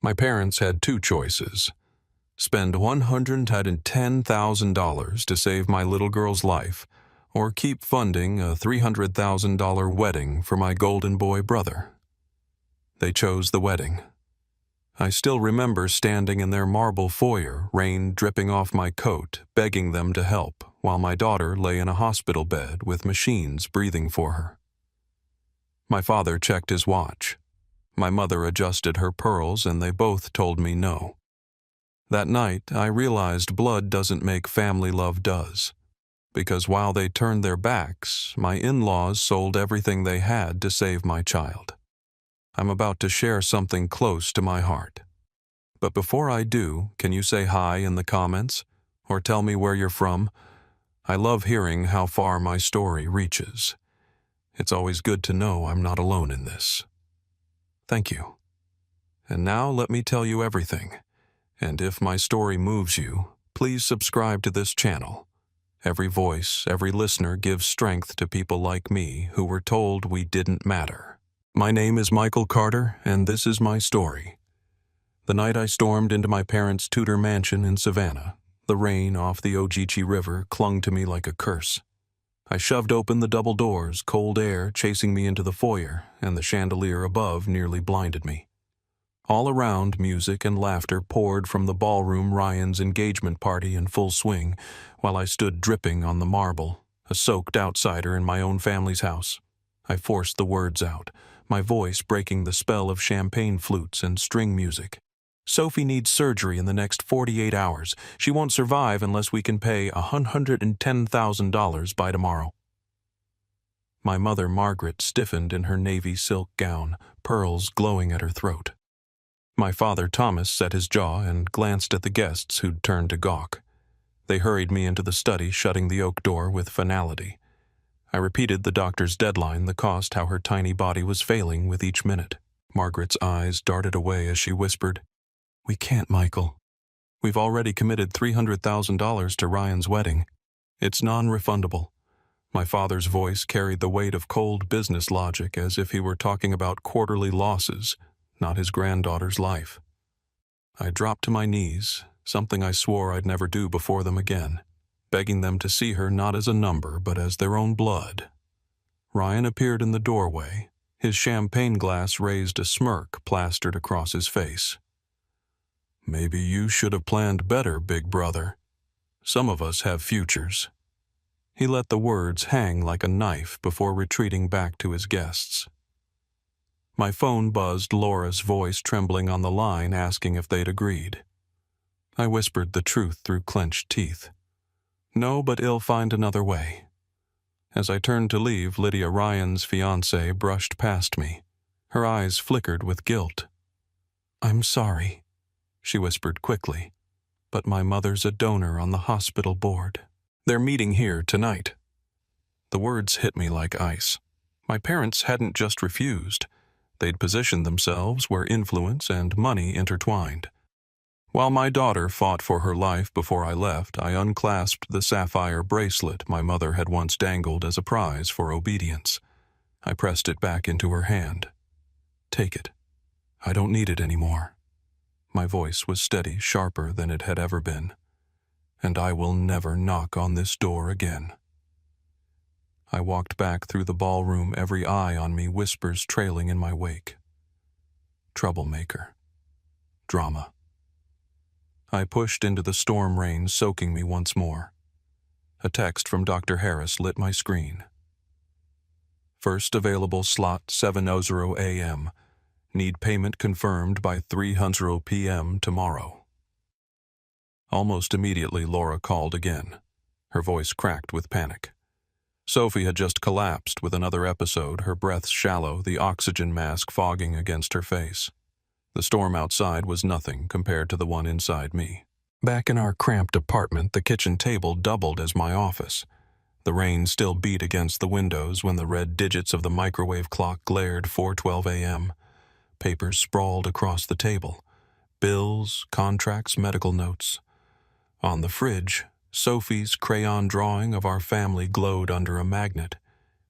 My parents had two choices: spend $110,000 to save my little girl's life, or keep funding a $300,000 wedding for my golden boy brother. They chose the wedding. I still remember standing in their marble foyer, rain dripping off my coat, begging them to help, while my daughter lay in a hospital bed with machines breathing for her. My father checked his watch. My mother adjusted her pearls, and they both told me no. That night, I realized blood doesn't make family love does, because while they turned their backs, my in-laws sold everything they had to save my child. I'm about to share something close to my heart. But before I do, can you say hi in the comments? Or tell me where you're from? I love hearing how far my story reaches. It's always good to know I'm not alone in this. Thank you. And now let me tell you everything. And if my story moves you, please subscribe to this channel. Every voice, every listener gives strength to people like me who were told we didn't matter. My name is Michael Carter, and this is my story. The night I stormed into my parents' Tudor mansion in Savannah, the rain off the Ogeechee River clung to me like a curse. I shoved open the double doors, cold air chasing me into the foyer, and the chandelier above nearly blinded me. All around, music and laughter poured from the ballroom, Ryan's engagement party in full swing, while I stood dripping on the marble, a soaked outsider in my own family's house. I forced the words out, my voice breaking the spell of champagne flutes and string music. Sophie needs surgery in the next 48 hours. She won't survive unless we can pay $110,000 by tomorrow. My mother, Margaret, stiffened in her navy silk gown, pearls glowing at her throat. My father, Thomas, set his jaw and glanced at the guests who'd turned to gawk. They hurried me into the study, shutting the oak door with finality. I repeated the doctor's deadline, the cost, how her tiny body was failing with each minute. Margaret's eyes darted away as she whispered, "We can't, Michael. We've already committed $300,000 to Ryan's wedding. It's non-refundable." My father's voice carried the weight of cold business logic, as if he were talking about quarterly losses, not his granddaughter's life. I dropped to my knees, something I swore I'd never do before them again, begging them to see her not as a number, but as their own blood. Ryan appeared in the doorway. His champagne glass raised a smirk plastered across his face. "Maybe you should have planned better, big brother. Some of us have futures." He let the words hang like a knife before retreating back to his guests. My phone buzzed, Laura's voice trembling on the line, asking if they'd agreed. I whispered the truth through clenched teeth. "No, but he'll find another way." As I turned to leave, Lydia, Ryan's fiancée, brushed past me. Her eyes flickered with guilt. "I'm sorry," she whispered quickly, "but my mother's a donor on the hospital board. They're meeting here tonight." The words hit me like ice. My parents hadn't just refused. They'd positioned themselves where influence and money intertwined. While my daughter fought for her life before I left, I unclasped the sapphire bracelet my mother had once dangled as a prize for obedience. I pressed it back into her hand. "Take it. I don't need it anymore." My voice was steady, sharper than it had ever been. "And I will never knock on this door again." I walked back through the ballroom, every eye on me, whispers trailing in my wake. Troublemaker. Drama. I pushed into the storm rain, soaking me once more. A text from Dr. Harris lit my screen. "First available slot 7:00 a.m. Need payment confirmed by 3:00 p.m. tomorrow." Almost immediately, Laura called again. Her voice cracked with panic. Sophie had just collapsed with another episode, her breath shallow, the oxygen mask fogging against her face. The storm outside was nothing compared to the one inside me. Back in our cramped apartment, the kitchen table doubled as my office. The rain still beat against the windows when the red digits of the microwave clock glared 4:12 a.m. Papers sprawled across the table. Bills, contracts, medical notes. On the fridge, Sophie's crayon drawing of our family glowed under a magnet.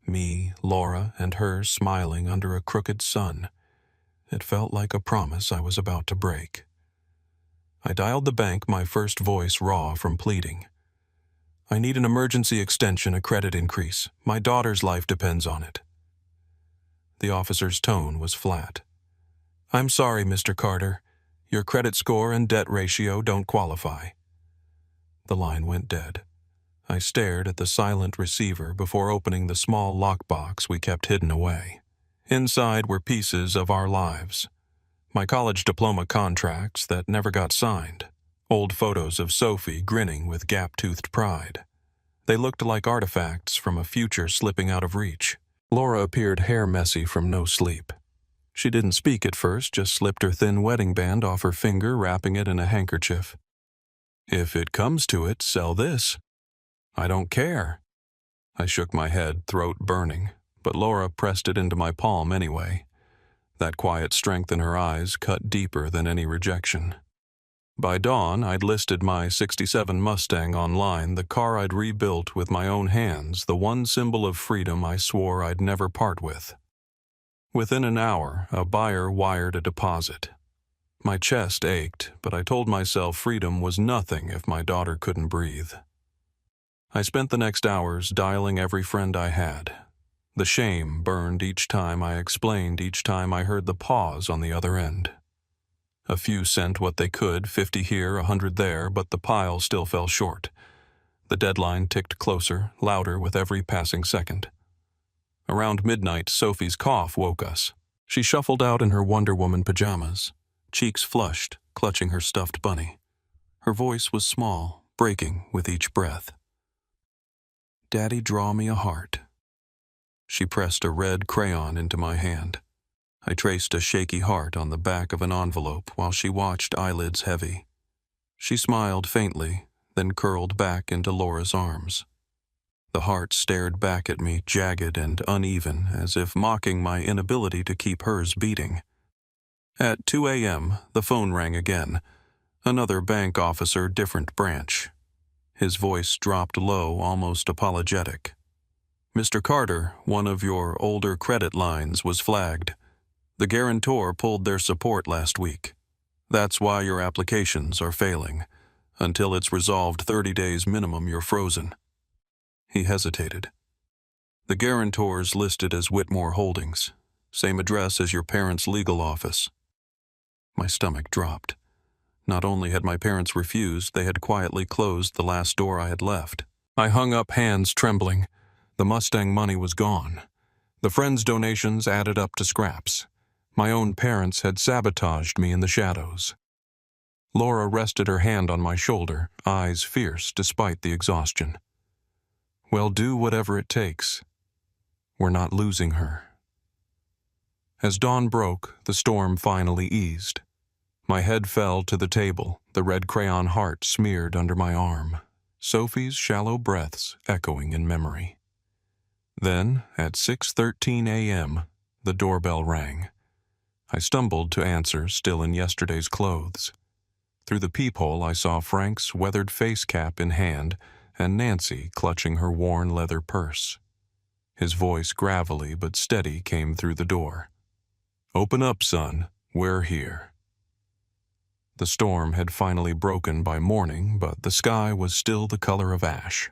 Me, Laura, and her smiling under a crooked sun. It felt like a promise I was about to break. I dialed the bank, my first voice raw from pleading. I need an emergency extension, a credit increase. My daughter's life depends on it. The officer's tone was flat. I'm sorry, Mr. Carter. Your credit score and debt ratio don't qualify. The line went dead. I stared at the silent receiver before opening the small lockbox we kept hidden away. Inside were pieces of our lives. My college diploma contracts that never got signed. Old photos of Sophie grinning with gap-toothed pride. They looked like artifacts from a future slipping out of reach. Laura appeared hair messy from no sleep. She didn't speak at first, just slipped her thin wedding band off her finger, wrapping it in a handkerchief. If it comes to it, sell this. I don't care. I shook my head, throat burning, but Laura pressed it into my palm anyway. That quiet strength in her eyes cut deeper than any rejection. By dawn, I'd listed my '67 Mustang online, the car I'd rebuilt with my own hands, the one symbol of freedom I swore I'd never part with. Within an hour, a buyer wired a deposit. My chest ached, but I told myself freedom was nothing if my daughter couldn't breathe. I spent the next hours dialing every friend I had. The shame burned each time I explained, each time I heard the pause on the other end. A few sent what they could, 50 here, 100 there, but the pile still fell short. The deadline ticked closer, louder with every passing second. Around midnight, Sophie's cough woke us. She shuffled out in her Wonder Woman pajamas, cheeks flushed, clutching her stuffed bunny. Her voice was small, breaking with each breath. Daddy, draw me a heart. She pressed a red crayon into my hand. I traced a shaky heart on the back of an envelope while she watched, eyelids heavy. She smiled faintly, then curled back into Laura's arms. The heart stared back at me, jagged and uneven, as if mocking my inability to keep hers beating. At 2 a.m., the phone rang again. Another bank officer, different branch. His voice dropped low, almost apologetic. Mr. Carter, one of your older credit lines was flagged. The guarantor pulled their support last week. That's why your applications are failing. Until it's resolved 30 days minimum, you're frozen. He hesitated. The guarantor's listed as Whitmore Holdings, same address as your parents' legal office. My stomach dropped. Not only had my parents refused, they had quietly closed the last door I had left. I hung up, hands trembling. The Mustang money was gone. The friends' donations added up to scraps. My own parents had sabotaged me in the shadows. Laura rested her hand on my shoulder, eyes fierce despite the exhaustion. Well, do whatever it takes. We're not losing her. As dawn broke, the storm finally eased. My head fell to the table, the red crayon heart smeared under my arm, Sophie's shallow breaths echoing in memory. Then, at 6:13 a.m., the doorbell rang. I stumbled to answer, still in yesterday's clothes. Through the peephole, I saw Frank's weathered face cap in hand and Nancy clutching her worn leather purse. His voice, gravelly but steady, came through the door. Open up, son. We're here. The storm had finally broken by morning, but the sky was still the color of ash.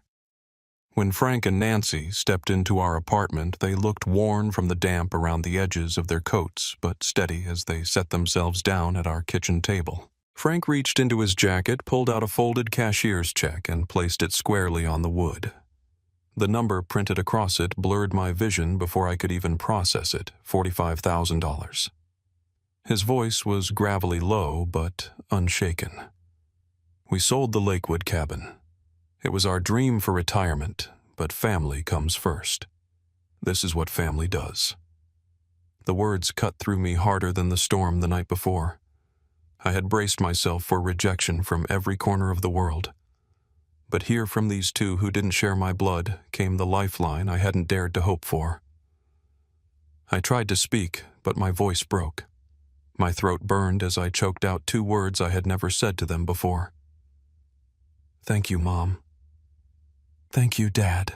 When Frank and Nancy stepped into our apartment, they looked worn from the damp around the edges of their coats, but steady as they set themselves down at our kitchen table. Frank reached into his jacket, pulled out a folded cashier's check, and placed it squarely on the wood. The number printed across it blurred my vision before I could even process it, $45,000. His voice was gravelly low, but unshaken. We sold the Lakewood cabin. It was our dream for retirement, but family comes first. This is what family does. The words cut through me harder than the storm the night before. I had braced myself for rejection from every corner of the world. But here from these two who didn't share my blood came the lifeline I hadn't dared to hope for. I tried to speak, but my voice broke. My throat burned as I choked out two words I had never said to them before. Thank you, Mom. Thank you, Dad.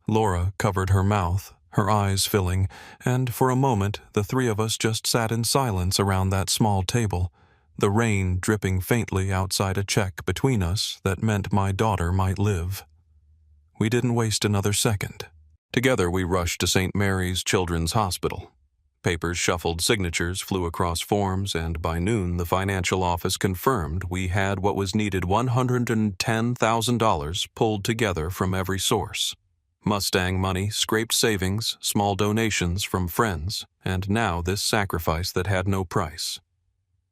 Laura covered her mouth, her eyes filling, and for a moment the three of us just sat in silence around that small table, the rain dripping faintly outside a check between us that meant my daughter might live. We didn't waste another second. Together we rushed to St. Mary's Children's Hospital. Papers shuffled, signatures flew across forms, and by noon the financial office confirmed we had what was needed: $110,000 pulled together from every source. Mustang money, scraped savings, small donations from friends, and now this sacrifice that had no price.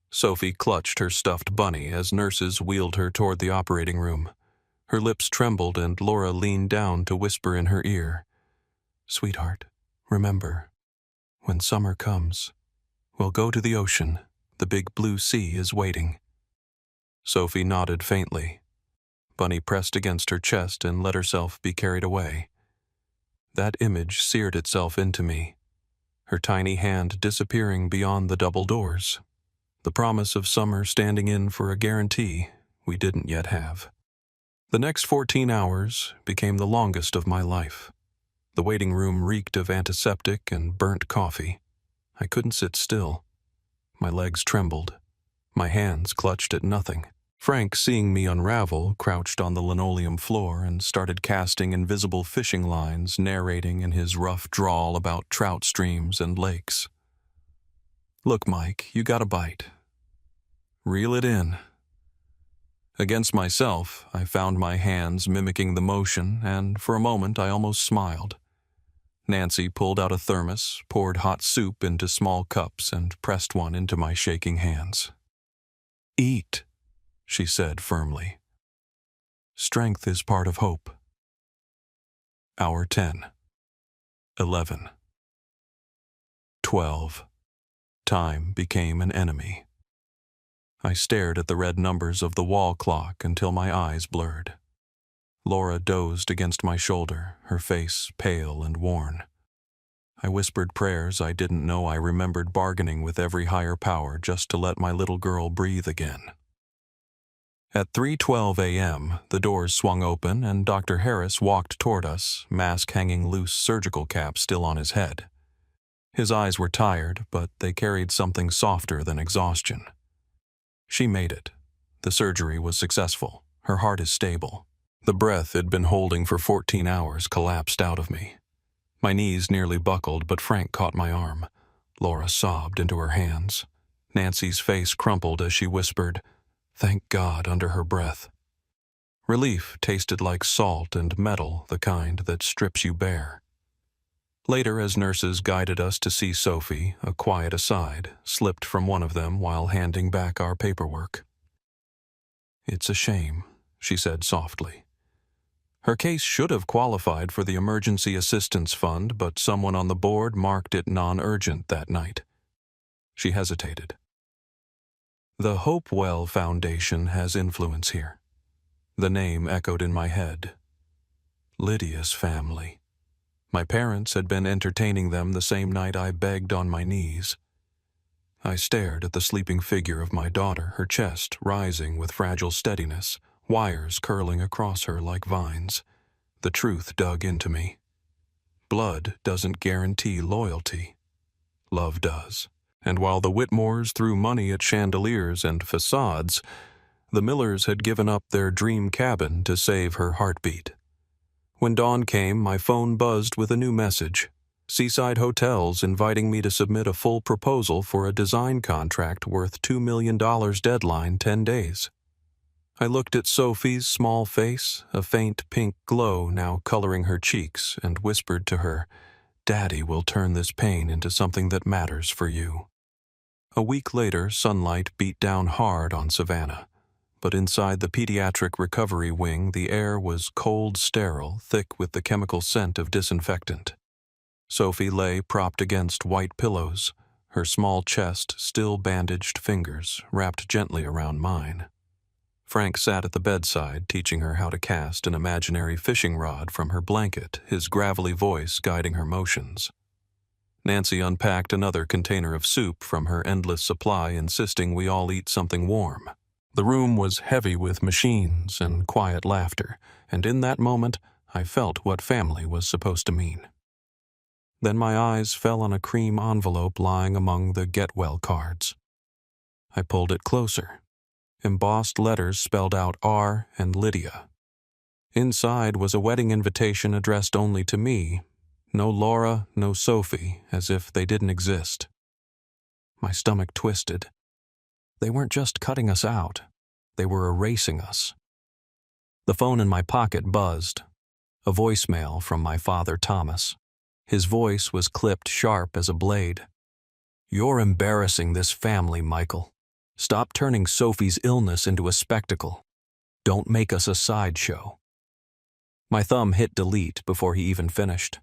Sophie clutched her stuffed bunny as nurses wheeled her toward the operating room. Her lips trembled and Laura leaned down to whisper in her ear, "Sweetheart, remember, when summer comes, we'll go to the ocean. The big blue sea is waiting." Sophie nodded faintly. Bunny pressed against her chest and let herself be carried away. That image seared itself into me, her tiny hand disappearing beyond the double doors. The promise of summer standing in for a guarantee we didn't yet have. The next 14 hours became the longest of my life. The waiting room reeked of antiseptic and burnt coffee. I couldn't sit still. My legs trembled. My hands clutched at nothing. Frank, seeing me unravel, crouched on the linoleum floor and started casting invisible fishing lines, narrating in his rough drawl about trout streams and lakes. "Look, Mike, you got a bite. Reel it in." Against myself, I found my hands mimicking the motion, and for a moment I almost smiled. Nancy pulled out a thermos, poured hot soup into small cups, and pressed one into my shaking hands. "Eat," she said firmly. "Strength is part of hope." Hour 10. 11. 12. Time became an enemy. I stared at the red numbers of the wall clock until my eyes blurred. Laura dozed against my shoulder, her face pale and worn. I whispered prayers I didn't know I remembered bargaining with every higher power just to let my little girl breathe again. At 3:12 a.m., the doors swung open and Dr. Harris walked toward us, mask hanging loose, surgical cap still on his head. His eyes were tired, but they carried something softer than exhaustion. "She made it. The surgery was successful. Her heart is stable." The breath I'd been holding for 14 hours collapsed out of me. My knees nearly buckled, but Frank caught my arm. Laura sobbed into her hands. Nancy's face crumpled as she whispered, "Thank God," under her breath. Relief tasted like salt and metal, the kind that strips you bare. Later, as nurses guided us to see Sophie, a quiet aside slipped from one of them while handing back our paperwork. "It's a shame," she said softly. Her case should have qualified for the Emergency Assistance Fund, but someone on the board marked it non-urgent that night. She hesitated. "The Hopewell Foundation has influence here." The name echoed in my head. Lydia's family. My parents had been entertaining them the same night I begged on my knees. I stared at the sleeping figure of my daughter, her chest rising with fragile steadiness, wires curling across her like vines. The truth dug into me. Blood doesn't guarantee loyalty. Love does. And while the Whitmores threw money at chandeliers and facades, the Millers had given up their dream cabin to save her heartbeat. When dawn came, my phone buzzed with a new message. Seaside Hotels inviting me to submit a full proposal for a design contract worth $2 million, deadline 10 days. I looked at Sophie's small face, a faint pink glow now coloring her cheeks, and whispered to her, "Daddy will turn this pain into something that matters for you." A week later, sunlight beat down hard on Savannah. But inside the pediatric recovery wing, the air was cold, sterile, thick with the chemical scent of disinfectant. Sophie lay propped against white pillows, her small chest, still bandaged fingers wrapped gently around mine. Frank sat at the bedside, teaching her how to cast an imaginary fishing rod from her blanket, his gravelly voice guiding her motions. Nancy unpacked another container of soup from her endless supply, insisting we all eat something warm. The room was heavy with machines and quiet laughter, and in that moment I felt what family was supposed to mean. Then my eyes fell on a cream envelope lying among the get well cards. I pulled it closer. Embossed letters spelled out R and Lydia. Inside was a wedding invitation addressed only to me. No Laura, no Sophie, as if they didn't exist. My stomach twisted. They weren't just cutting us out. They were erasing us. The phone in my pocket buzzed. A voicemail from my father, Thomas. His voice was clipped sharp as a blade. "You're embarrassing this family, Michael. Stop turning Sophie's illness into a spectacle. Don't make us a sideshow." My thumb hit delete before he even finished.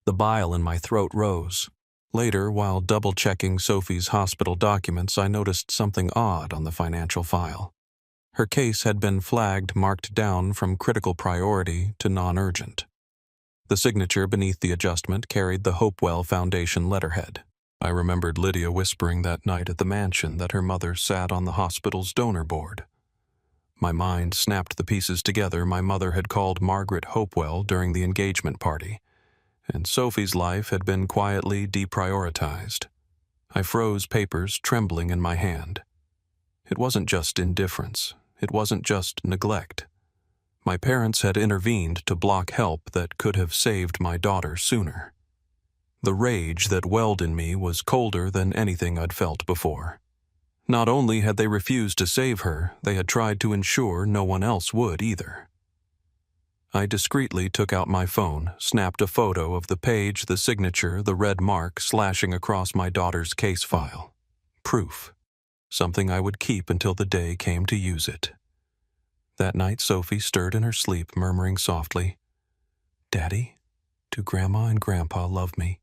The bile in my throat rose. Later, while double-checking Sophie's hospital documents, I noticed something odd on the financial file. Her case had been flagged marked down from critical priority to non-urgent. The signature beneath the adjustment carried the Hopewell Foundation letterhead. I remembered Lydia whispering that night at the mansion that her mother sat on the hospital's donor board. My mind snapped the pieces together. My mother had called Margaret Hopewell during the engagement party, and Sophie's life had been quietly deprioritized. I froze papers trembling in my hand. It wasn't just indifference. It wasn't just neglect. My parents had intervened to block help that could have saved my daughter sooner. The rage that welled in me was colder than anything I'd felt before. Not only had they refused to save her, they had tried to ensure no one else would either. I discreetly took out my phone, snapped a photo of the page, the signature, the red mark slashing across my daughter's case file. Proof. Something I would keep until the day came to use it. That night, Sophie stirred in her sleep, murmuring softly, "Daddy, do Grandma and Grandpa love me?"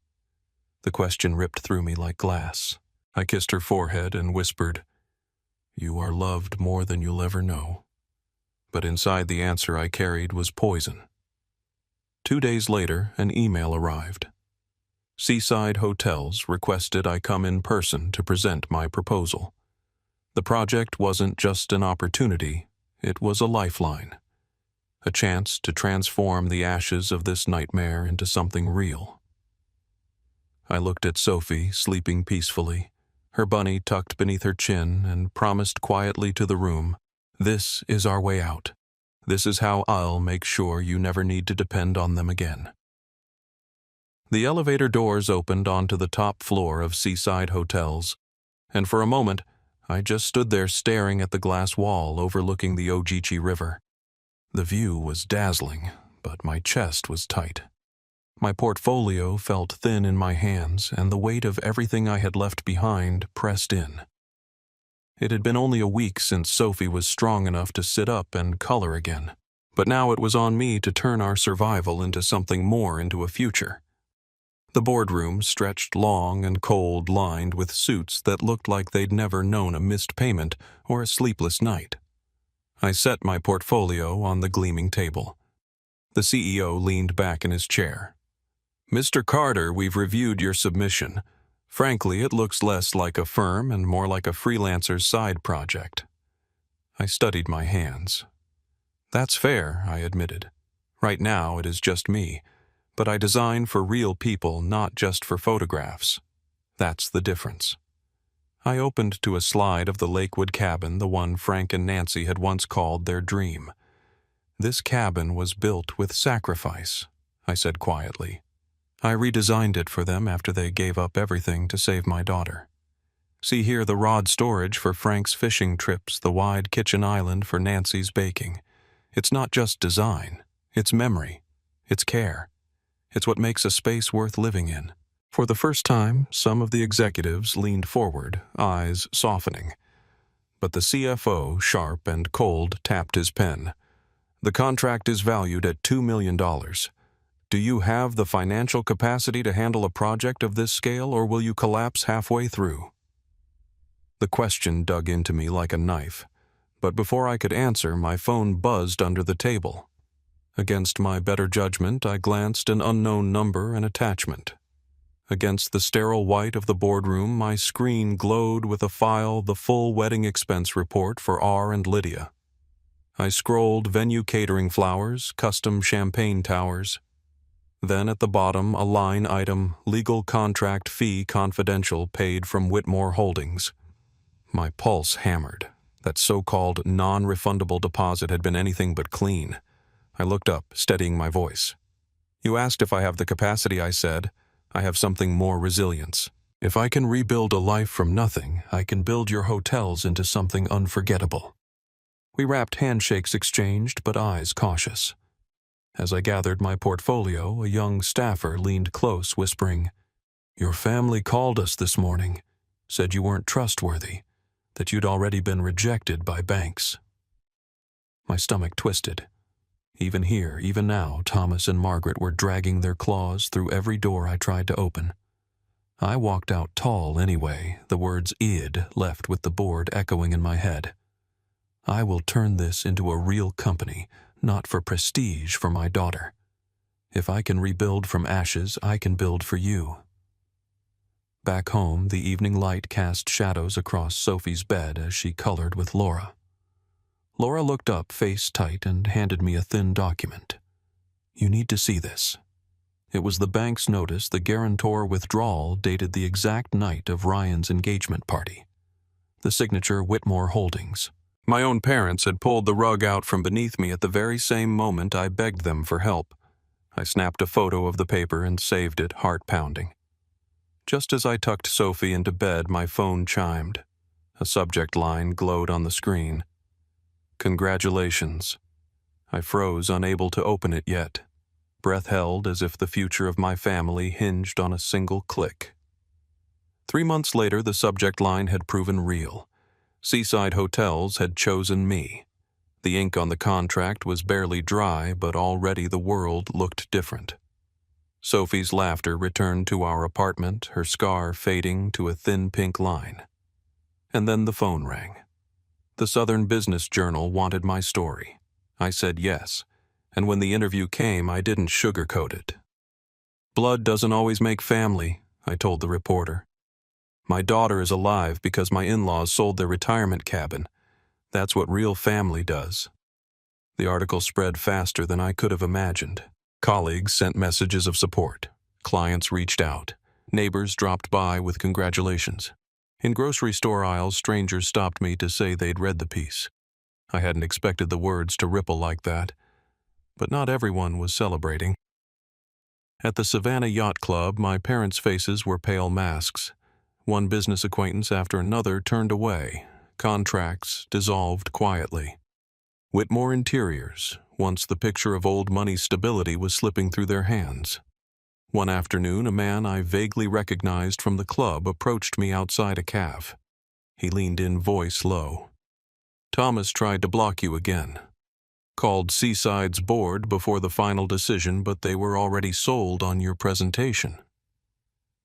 The question ripped through me like glass. I kissed her forehead and whispered, "You are loved more than you'll ever know." But inside the answer I carried was poison. 2 days later, an email arrived. Seaside Hotels requested I come in person to present my proposal. The project wasn't just an opportunity, it was a lifeline. A chance to transform the ashes of this nightmare into something real. I looked at Sophie, sleeping peacefully, her bunny tucked beneath her chin, and promised quietly to the room, "This is our way out. This is how I'll make sure you never need to depend on them again." The elevator doors opened onto the top floor of Seaside Hotels, and for a moment, I just stood there staring at the glass wall overlooking the Ogeechee River. The view was dazzling, but my chest was tight. My portfolio felt thin in my hands, and the weight of everything I had left behind pressed in. It had been only a week since Sophie was strong enough to sit up and color again, but now it was on me to turn our survival into something more, into a future. The boardroom stretched long and cold, lined with suits that looked like they'd never known a missed payment or a sleepless night. I set my portfolio on the gleaming table. The CEO leaned back in his chair. "Mr. Carter, we've reviewed your submission. Frankly, it looks less like a firm and more like a freelancer's side project." I studied my hands. "That's fair," I admitted. "Right now, it is just me. But I design for real people, not just for photographs. That's the difference." I opened to a slide of the Lakewood cabin, the one Frank and Nancy had once called their dream. "This cabin was built with sacrifice," I said quietly. "I redesigned it for them after they gave up everything to save my daughter. See here the rod storage for Frank's fishing trips, the wide kitchen island for Nancy's baking. It's not just design, it's memory, it's care. It's what makes a space worth living in." For the first time, some of the executives leaned forward, eyes softening. But the CFO, sharp and cold, tapped his pen. "The contract is valued at $2 million. Do you have the financial capacity to handle a project of this scale, or will you collapse halfway through?" The question dug into me like a knife, but before I could answer, my phone buzzed under the table. Against my better judgment, I glanced an unknown number and attachment. Against the sterile white of the boardroom, my screen glowed with a file, the full wedding expense report for R and Lydia. I scrolled venue catering flowers, custom champagne towers. Then at the bottom, a line item, legal contract fee confidential paid from Whitmore Holdings. My pulse hammered. That so-called non-refundable deposit had been anything but clean. I looked up, steadying my voice. You asked if I have the capacity, I said. I have something more resilience. If I can rebuild a life from nothing, I can build your hotels into something unforgettable. We wrapped handshakes exchanged, but eyes cautious. As I gathered my portfolio, a young staffer leaned close, whispering, Your family called us this morning, said you weren't trustworthy, that you'd already been rejected by banks. My stomach twisted. Even here, even now, Thomas and Margaret were dragging their claws through every door I tried to open. I walked out tall anyway, the words id left with the board echoing in my head. I will turn this into a real company, not for prestige for my daughter. If I can rebuild from ashes, I can build for you. Back home, the evening light cast shadows across Sophie's bed as she colored with Laura. Laura looked up, face tight, and handed me a thin document. You need to see this. It was the bank's notice the guarantor withdrawal dated the exact night of Ryan's engagement party. The signature Whitmore Holdings. My own parents had pulled the rug out from beneath me at the very same moment I begged them for help. I snapped a photo of the paper and saved it, heart pounding. Just as I tucked Sophie into bed, my phone chimed. A subject line glowed on the screen. Congratulations. I froze, unable to open it yet. Breath held as if the future of my family hinged on a single click. 3 months later, the subject line had proven real. Seaside Hotels had chosen me. The ink on the contract was barely dry, but already the world looked different. Sophie's laughter returned to our apartment, her scar fading to a thin pink line. And then the phone rang. The Southern Business Journal wanted my story. I said yes, and when the interview came, I didn't sugarcoat it. Blood doesn't always make family, I told the reporter. My daughter is alive because my in-laws sold their retirement cabin. That's what real family does. The article spread faster than I could have imagined. Colleagues sent messages of support. Clients reached out. Neighbors dropped by with congratulations. In grocery store aisles, strangers stopped me to say they'd read the piece. I hadn't expected the words to ripple like that, but not everyone was celebrating. At the Savannah Yacht Club, my parents' faces were pale masks. One business acquaintance after another turned away. Contracts dissolved quietly. Whitmore Interiors, once the picture of old money stability, was slipping through their hands. One afternoon, a man I vaguely recognized from the club approached me outside a caf. He leaned in, voice low. Thomas tried to block you again. Called Seaside's board before the final decision, but they were already sold on your presentation.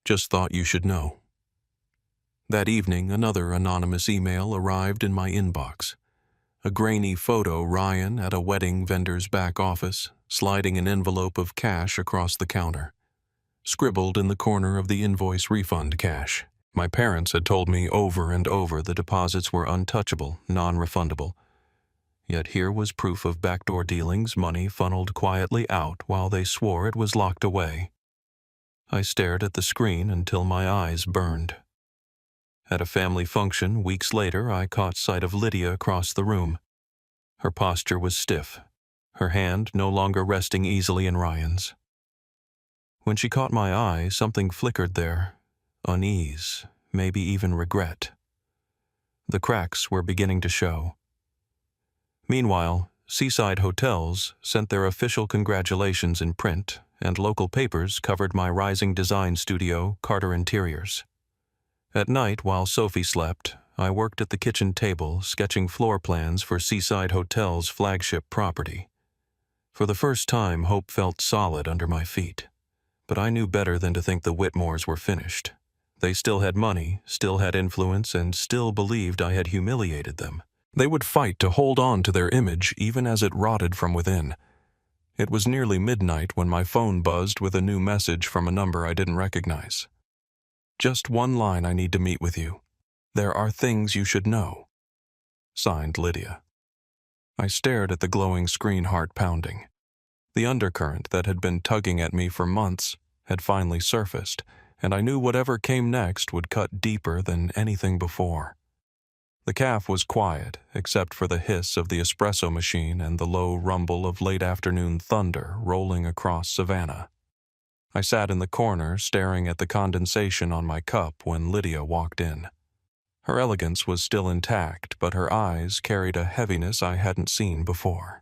Just thought you should know. That evening, another anonymous email arrived in my inbox. A grainy photo Ryan at a wedding vendor's back office, sliding an envelope of cash across the counter. Scribbled in the corner of the invoice refund cash. My parents had told me over and over the deposits were untouchable, non-refundable. Yet here was proof of backdoor dealings, money funneled quietly out while they swore it was locked away. I stared at the screen until my eyes burned. At a family function weeks later, I caught sight of Lydia across the room. Her posture was stiff, her hand no longer resting easily in Ryan's. When she caught my eye, something flickered there, unease, maybe even regret. The cracks were beginning to show. Meanwhile, Seaside Hotels sent their official congratulations in print, and local papers covered my rising design studio, Carter Interiors. At night, while Sophie slept, I worked at the kitchen table, sketching floor plans for Seaside Hotel's flagship property. For the first time, hope felt solid under my feet. But I knew better than to think the Whitmores were finished. They still had money, still had influence, and still believed I had humiliated them. They would fight to hold on to their image even as it rotted from within. It was nearly midnight when my phone buzzed with a new message from a number I didn't recognize. Just one line, I need to meet with you. There are things you should know. Signed, Lydia. I stared at the glowing screen, heart pounding. The undercurrent that had been tugging at me for months had finally surfaced, and I knew whatever came next would cut deeper than anything before. The cafe was quiet, except for the hiss of the espresso machine and the low rumble of late-afternoon thunder rolling across Savannah. I sat in the corner, staring at the condensation on my cup when Lydia walked in. Her elegance was still intact, but her eyes carried a heaviness I hadn't seen before.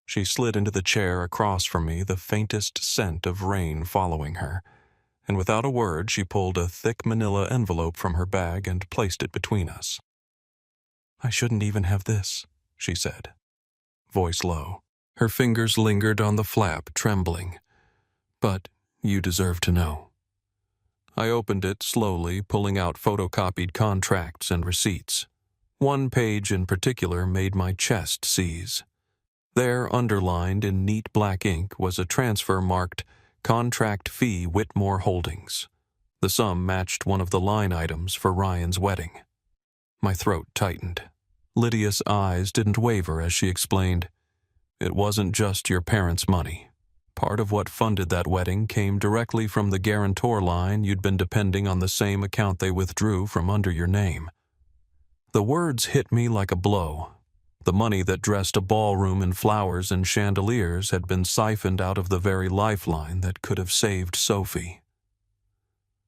She slid into the chair across from me, the faintest scent of rain following her, and without a word she pulled a thick manila envelope from her bag and placed it between us. "I shouldn't even have this," she said, voice low. Her fingers lingered on the flap, trembling. "But you deserve to know." I opened it slowly, pulling out photocopied contracts and receipts. One page in particular made my chest seize. There, underlined in neat black ink, was a transfer marked Contract Fee Whitmore Holdings. The sum matched one of the line items for Ryan's wedding. My throat tightened. Lydia's eyes didn't waver as she explained, "It wasn't just your parents' money. Part of what funded that wedding came directly from the guarantor line you'd been depending on the same account they withdrew from under your name." The words hit me like a blow. The money that dressed a ballroom in flowers and chandeliers had been siphoned out of the very lifeline that could have saved Sophie.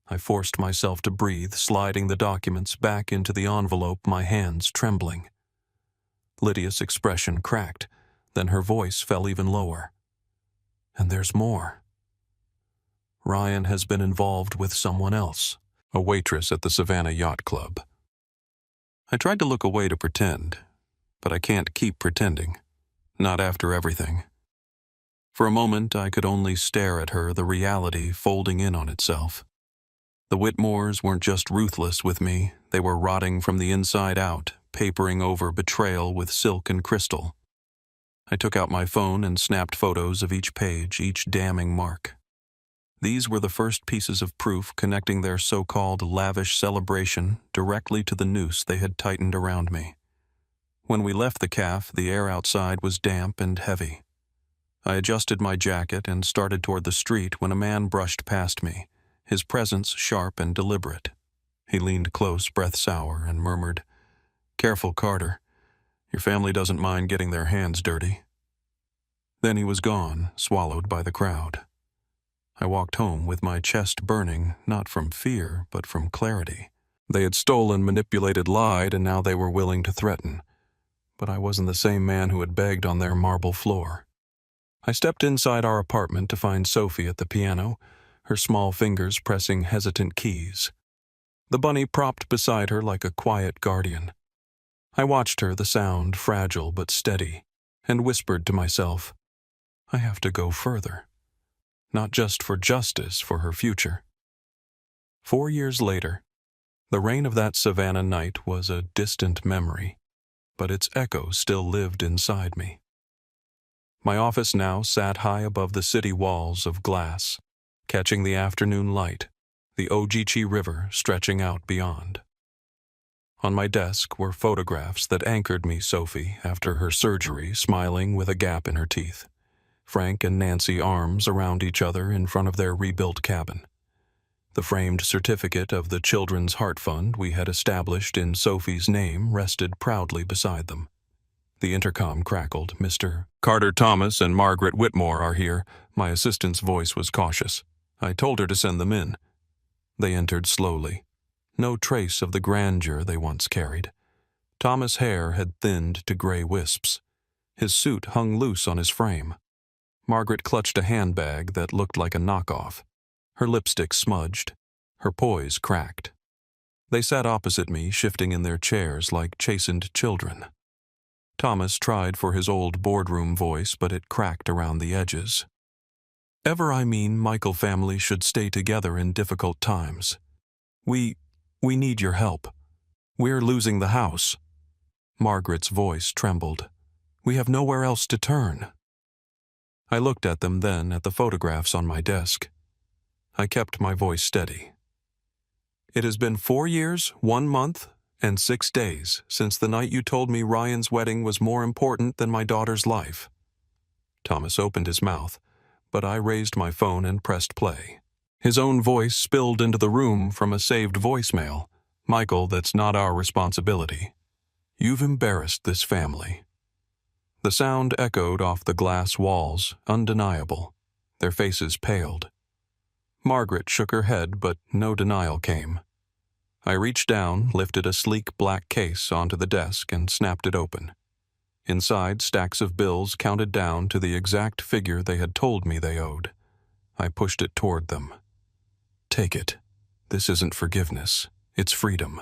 I forced myself to breathe, sliding the documents back into the envelope, my hands trembling. Lydia's expression cracked, then her voice fell even lower. "And there's more. Ryan has been involved with someone else, a waitress at the Savannah Yacht Club." I tried to look away to pretend, but I can't keep pretending. Not after everything. For a moment, I could only stare at her, the reality folding in on itself. The Whitmores weren't just ruthless with me, they were rotting from the inside out, papering over betrayal with silk and crystal. I took out my phone and snapped photos of each page, each damning mark. These were the first pieces of proof connecting their so-called lavish celebration directly to the noose they had tightened around me. When we left the cafe, the air outside was damp and heavy. I adjusted my jacket and started toward the street when a man brushed past me, his presence sharp and deliberate. He leaned close, breath sour, and murmured, "Careful, Carter. Your family doesn't mind getting their hands dirty." Then he was gone, swallowed by the crowd. I walked home with my chest burning, not from fear, but from clarity. They had stolen, manipulated, lied, and now they were willing to threaten. But I wasn't the same man who had begged on their marble floor. I stepped inside our apartment to find Sophie at the piano, her small fingers pressing hesitant keys. The bunny propped beside her like a quiet guardian. I watched her, the sound fragile but steady, and whispered to myself, "I have to go further. Not just for justice, for her future." 4 years later, the rain of that Savannah night was a distant memory, but its echo still lived inside me. My office now sat high above the city walls of glass, catching the afternoon light, the Ogeechee River stretching out beyond. On my desk were photographs that anchored me Sophie after her surgery, smiling with a gap in her teeth. Frank and Nancy arms around each other in front of their rebuilt cabin. The framed certificate of the Children's Heart Fund we had established in Sophie's name rested proudly beside them. The intercom crackled. "Mr. Carter Thomas and Margaret Whitmore are here." My assistant's voice was cautious. I told her to send them in. They entered slowly. No trace of the grandeur they once carried. Thomas' hair had thinned to gray wisps. His suit hung loose on his frame. Margaret clutched a handbag that looked like a knockoff. Her lipstick smudged. Her poise cracked. They sat opposite me, shifting in their chairs like chastened children. Thomas tried for his old boardroom voice, but it cracked around the edges. "I mean, Michael family should stay together in difficult times. We need your help. We're losing the house." Margaret's voice trembled. "We have nowhere else to turn." I looked at them, then at the photographs on my desk. I kept my voice steady. "It has been 4 years, 1 month, and 6 days since the night you told me Ryan's wedding was more important than my daughter's life." Thomas opened his mouth, but I raised my phone and pressed play. His own voice spilled into the room from a saved voicemail. "Michael, that's not our responsibility. You've embarrassed this family." The sound echoed off the glass walls, undeniable. Their faces paled. Margaret shook her head, but no denial came. I reached down, lifted a sleek black case onto the desk, and snapped it open. Inside, stacks of bills counted down to the exact figure they had told me they owed. I pushed it toward them. "Take it. This isn't forgiveness. It's freedom.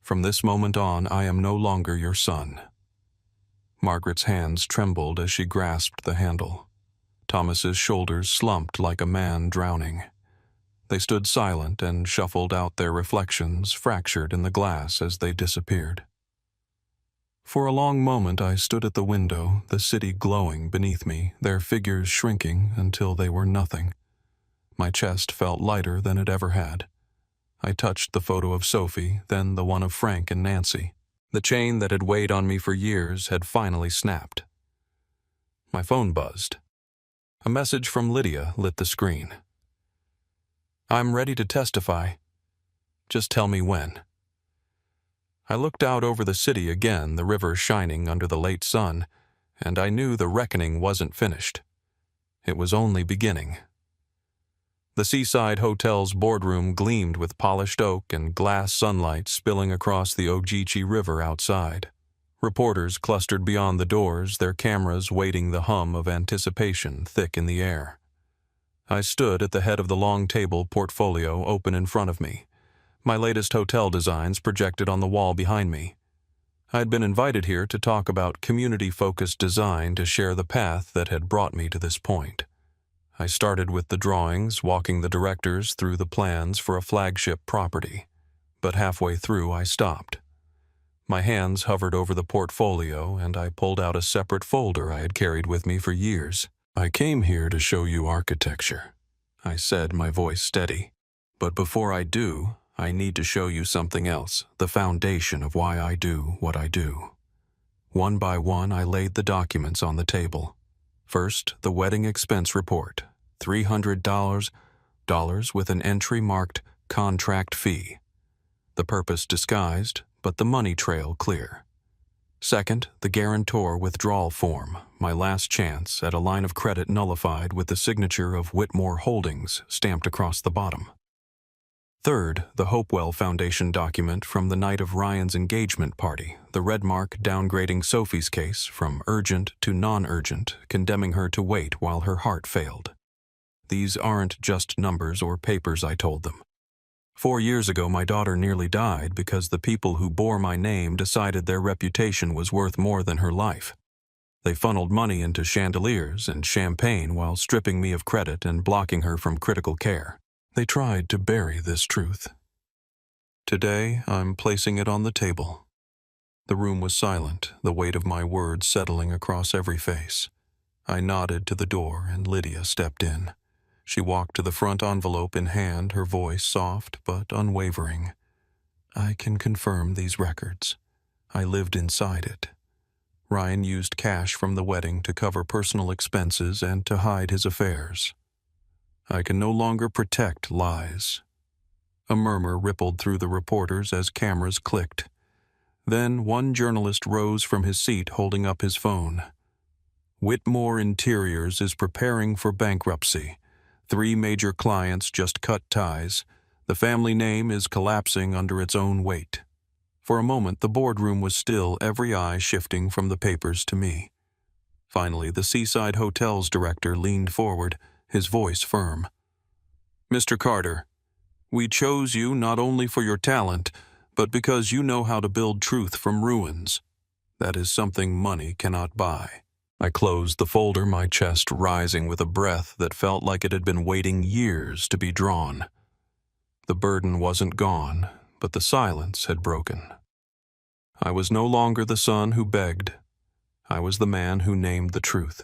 From this moment on, I am no longer your son." Margaret's hands trembled as she grasped the handle. Thomas's shoulders slumped like a man drowning. They stood silent and shuffled out their reflections, fractured in the glass as they disappeared. For a long moment I stood at the window, the city glowing beneath me, their figures shrinking until they were nothing. My chest felt lighter than it ever had. I touched the photo of Sophie, then the one of Frank and Nancy. The chain that had weighed on me for years had finally snapped. My phone buzzed. A message from Lydia lit the screen. "I'm ready to testify. Just tell me when." I looked out over the city again, the river shining under the late sun, and I knew the reckoning wasn't finished. It was only beginning. The Seaside Hotel's boardroom gleamed with polished oak and glass sunlight spilling across the Ogeechee River outside. Reporters clustered beyond the doors, their cameras waiting, the hum of anticipation thick in the air. I stood at the head of the long table, portfolio open in front of me, my latest hotel designs projected on the wall behind me. I had been invited here to talk about community-focused design, to share the path that had brought me to this point. I started with the drawings, walking the directors through the plans for a flagship property. But halfway through, I stopped. My hands hovered over the portfolio, and I pulled out a separate folder I had carried with me for years. "I came here to show you architecture," I said, my voice steady. "But before I do, I need to show you something else, the foundation of why I do what I do." One by one, I laid the documents on the table. First, the wedding expense report, $300 with an entry marked contract fee. The purpose disguised, but the money trail clear. Second, the guarantor withdrawal form, my last chance at a line of credit nullified with the signature of Whitmore Holdings stamped across the bottom. Third, the Hopewell Foundation document from the night of Ryan's engagement party, the red mark downgrading Sophie's case from urgent to non-urgent, condemning her to wait while her heart failed. These aren't just numbers or papers, I told them. 4 years ago, my daughter nearly died because the people who bore my name decided their reputation was worth more than her life. They funneled money into chandeliers and champagne while stripping me of credit and blocking her from critical care. They tried to bury this truth. Today, I'm placing it on the table. The room was silent, the weight of my words settling across every face. I nodded to the door, and Lydia stepped in. She walked to the front, envelope in hand, her voice soft but unwavering. "I can confirm these records. I lived inside it. Ryan used cash from the wedding to cover personal expenses and to hide his affairs. I can no longer protect lies." A murmur rippled through the reporters as cameras clicked. Then one journalist rose from his seat, holding up his phone. "Whitmore Interiors is preparing for bankruptcy. 3 major clients just cut ties. The family name is collapsing under its own weight." For a moment, the boardroom was still, every eye shifting from the papers to me. Finally, the Seaside Hotel's director leaned forward, his voice firm. "Mr. Carter, we chose you not only for your talent, but because you know how to build truth from ruins. That is something money cannot buy." I closed the folder, my chest rising with a breath that felt like it had been waiting years to be drawn. The burden wasn't gone, but the silence had broken. I was no longer the son who begged. I was the man who named the truth.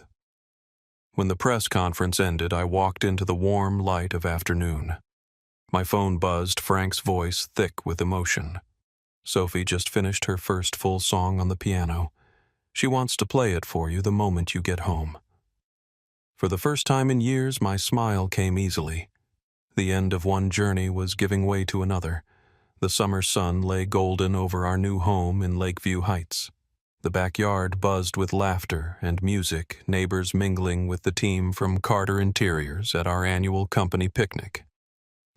When the press conference ended, I walked into the warm light of afternoon. My phone buzzed, Frank's voice thick with emotion. "Sophie just finished her first full song on the piano. She wants to play it for you the moment you get home." For the first time in years, my smile came easily. The end of one journey was giving way to another. The summer sun lay golden over our new home in Lakeview Heights. The backyard buzzed with laughter and music, neighbors mingling with the team from Carter Interiors at our annual company picnic.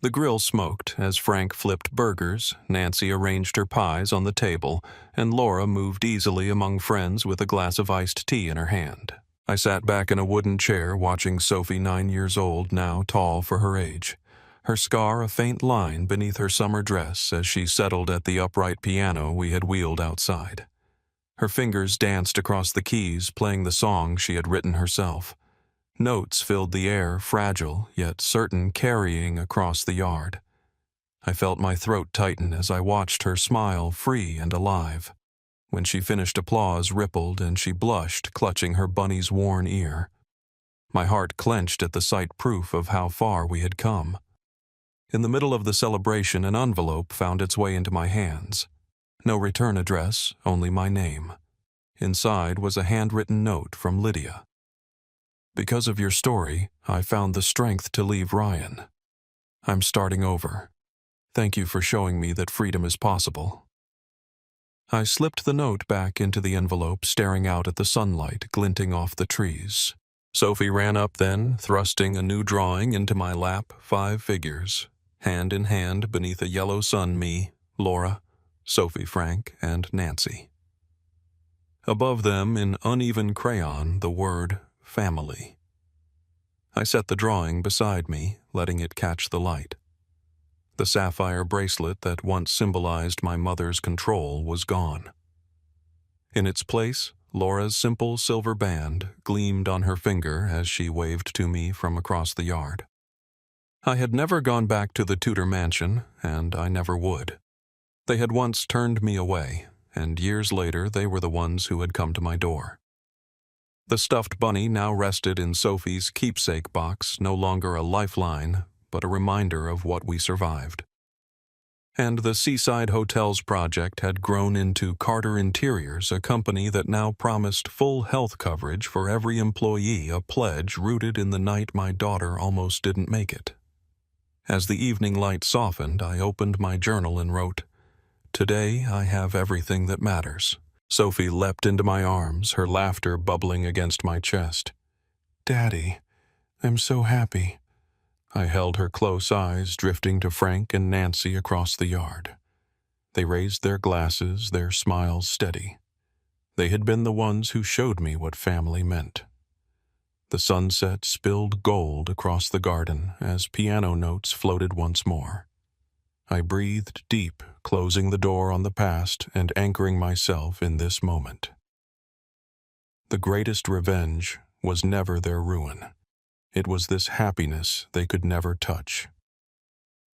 The grill smoked as Frank flipped burgers, Nancy arranged her pies on the table, and Laura moved easily among friends with a glass of iced tea in her hand. I sat back in a wooden chair watching Sophie, 9 years old, now tall for her age. Her scar a faint line beneath her summer dress as she settled at the upright piano we had wheeled outside. Her fingers danced across the keys, playing the song she had written herself. Notes filled the air, fragile, yet certain, carrying across the yard. I felt my throat tighten as I watched her smile, free and alive. When she finished, applause rippled and she blushed, clutching her bunny's worn ear. My heart clenched at the sight, proof of how far we had come. In the middle of the celebration, an envelope found its way into my hands. No return address, only my name. Inside was a handwritten note from Lydia. Because of your story, I found the strength to leave Ryan. I'm starting over. Thank you for showing me that freedom is possible. I slipped the note back into the envelope, staring out at the sunlight glinting off the trees. Sophie ran up then, thrusting a new drawing into my lap, 5 figures. Hand in hand beneath a yellow sun, me, Laura, Sophie, Frank, and Nancy. Above them, in uneven crayon, the word family. I set the drawing beside me, letting it catch the light. The sapphire bracelet that once symbolized my mother's control was gone. In its place, Laura's simple silver band gleamed on her finger as she waved to me from across the yard. I had never gone back to the Tudor mansion, and I never would. They had once turned me away, and years later they were the ones who had come to my door. The stuffed bunny now rested in Sophie's keepsake box, no longer a lifeline, but a reminder of what we survived. And the Seaside Hotels project had grown into Carter Interiors, a company that now promised full health coverage for every employee, a pledge rooted in the night my daughter almost didn't make it. As the evening light softened, I opened my journal and wrote, "Today I have everything that matters." Sophie leapt into my arms, her laughter bubbling against my chest. "Daddy, I'm so happy." I held her close, eyes drifting to Frank and Nancy across the yard. They raised their glasses, their smiles steady. They had been the ones who showed me what family meant. The sunset spilled gold across the garden as piano notes floated once more. I breathed deep, closing the door on the past and anchoring myself in this moment. The greatest revenge was never their ruin. It was this happiness they could never touch.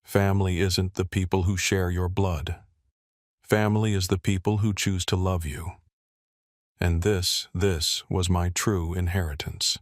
Family isn't the people who share your blood. Family is the people who choose to love you. And this was my true inheritance.